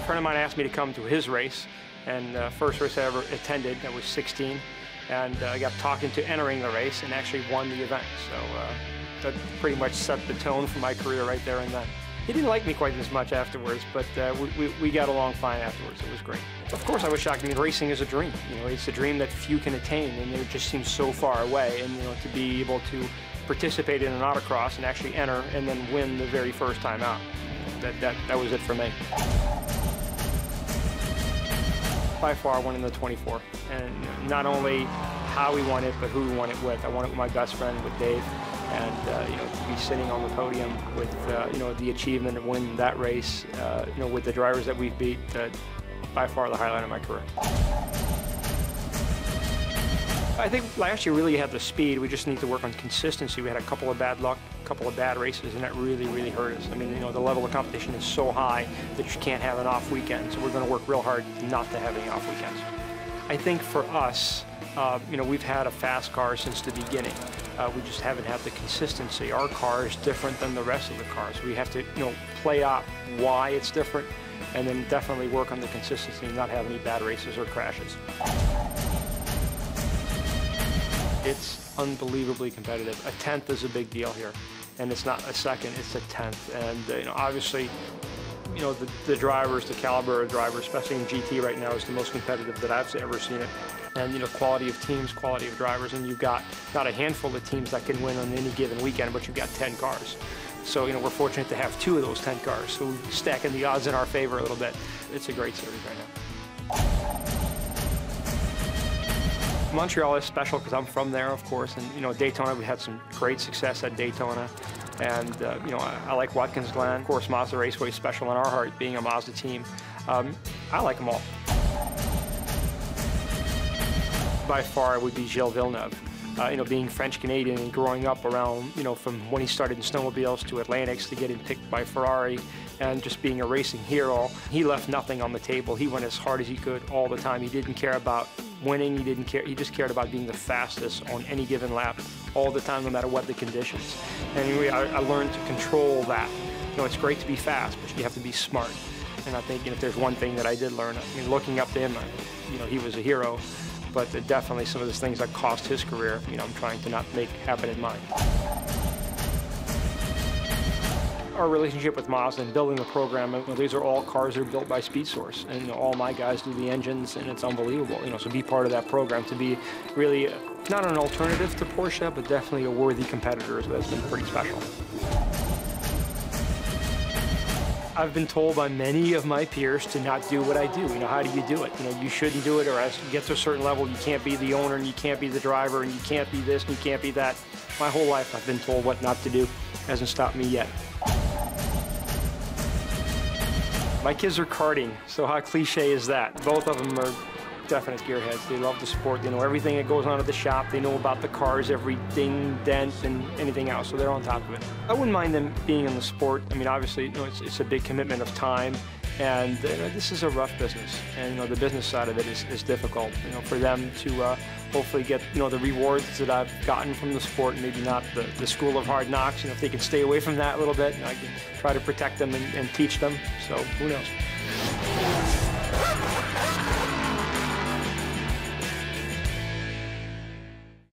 A friend of mine asked me to come to his race, and first race I ever attended, I was 16, and I got talking to entering the race and actually won the event. So that pretty much set the tone for my career right there and then. He didn't like me quite as much afterwards, but we got along fine afterwards. It was great. Of course, I was shocked. I mean, racing is a dream. You know, it's a dream that few can attain, and it just seems so far away. And you know, to be able to participate in an autocross and actually enter and then win the very first time out, that was it for me. By far, won in the 24, and not only how we won it, but who we won it with. I won it with my best friend, with Dave. And you know, to be sitting on the podium with you know, the achievement of winning that race, you know, with the drivers that we've beat, by far the highlight of my career. I think last year really had the speed. We just need to work on consistency. We had a couple of bad luck, a couple of bad races, and that really, really hurt us. I mean, you know, the level of competition is so high that you can't have an off weekend. So we're going to work real hard not to have any off weekends. I think for us, you know, we've had a fast car since the beginning. We just haven't had the consistency. Our car is different than the rest of the cars. We have to, you know, play out why it's different, and then definitely work on the consistency and not have any bad races or crashes. It's unbelievably competitive. A 10th is a big deal here, and it's not a second, it's a 10th. And you know, obviously, you know, the drivers, the caliber of drivers, especially in GT right now, is the most competitive that I've ever seen it. And you know, quality of teams, quality of drivers, and you've got not a handful of teams that can win on any given weekend, but you've got 10 cars. So you know, we're fortunate to have 2 of those 10 cars, so we're stacking the odds in our favor a little bit. It's a great series right now. Montreal is special because I'm from there, of course, and you know, Daytona, we had some great success at Daytona, and you know, I like Watkins Glen. Of course, Mazda Raceway is special in our heart, being a Mazda team. I like them all. By far, it would be Gilles Villeneuve. You know, being French-Canadian and growing up around, you know, from when he started in snowmobiles to Atlantics to getting picked by Ferrari and just being a racing hero, he left nothing on the table. He went as hard as he could all the time. He didn't care about winning, he didn't care, he just cared about being the fastest on any given lap all the time, no matter what the conditions. And I learned to control that. You know, it's great to be fast, but you have to be smart. And I think, you know, if there's one thing that I did learn, I mean, looking up to him, you know, he was a hero. But definitely some of the things that cost his career, you know, I'm trying to not make happen in mine. Our relationship with Mazda and building the program, you know, these are all cars that are built by Speed Source, and you know, all my guys do the engines, and it's unbelievable. You know, so be part of that program, to be really not an alternative to Porsche, but definitely a worthy competitor, so that's been pretty special. I've been told by many of my peers to not do what I do. You know, how do you do it? You know, you shouldn't do it, or as you get to a certain level, you can't be the owner, and you can't be the driver, and you can't be this, and you can't be that. My whole life I've been told what not to do. Hasn't stopped me yet. My kids are karting, so how cliche is that? Both of them are definite gearheads. They love the sport. They know everything that goes on at the shop. They know about the cars, every ding, dent, and anything else, so they're on top of it. I wouldn't mind them being in the sport. I mean, obviously, you know, it's a big commitment of time, and you know, this is a rough business, and you know, the business side of it is difficult. You know, for them to hopefully get, you know, the rewards that I've gotten from the sport, maybe not the school of hard knocks. You know, if they can stay away from that a little bit, you know, I can try to protect them and teach them. So who knows?